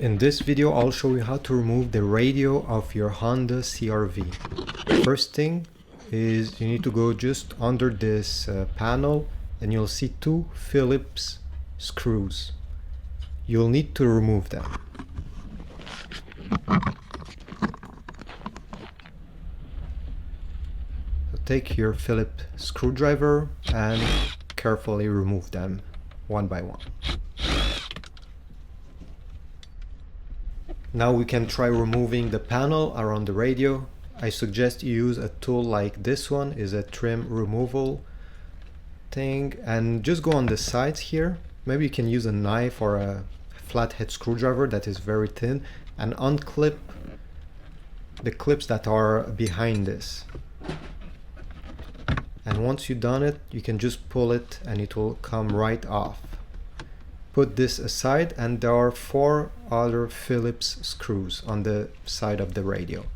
In this video, I'll show you how to remove the radio of your Honda CRV. First thing is you need to go just under this panel and you'll see two Phillips screws. You'll need to remove them. So take your Phillips screwdriver and carefully remove them one by one. Now we can try removing the panel around the radio. I suggest you use a tool like this one, is a trim removal thing, and just go on the sides here. Maybe you can use a knife or a flathead screwdriver that is very thin and unclip the clips that are behind this. And once you've done it, you can just pull it and it will come right off. Put this aside, and there are 4 other Phillips screws on the side of the radio.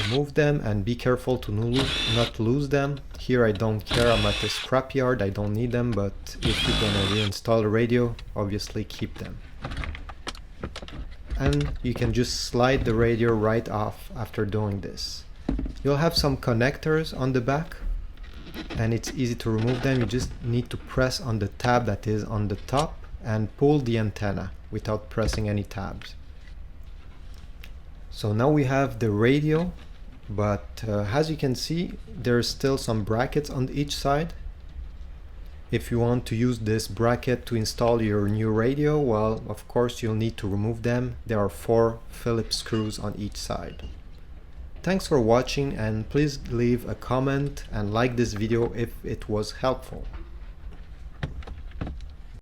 Remove them and be careful to not lose them. Here I don't care, I'm at the scrapyard, I don't need them, but if you're gonna reinstall the radio, obviously keep them. And you can just slide the radio right off after doing this. You'll have some connectors on the back, and it's easy to remove them. You just need to press on the tab that is on the top and pull the antenna without pressing any tabs. So now we have the radio, but as you can see, there's still some brackets on each side. If you want to use this bracket to install your new radio, well, of course you'll need to remove them. There are 4 Phillips screws on each side. Thanks for watching, and please leave a comment and like this video if it was helpful.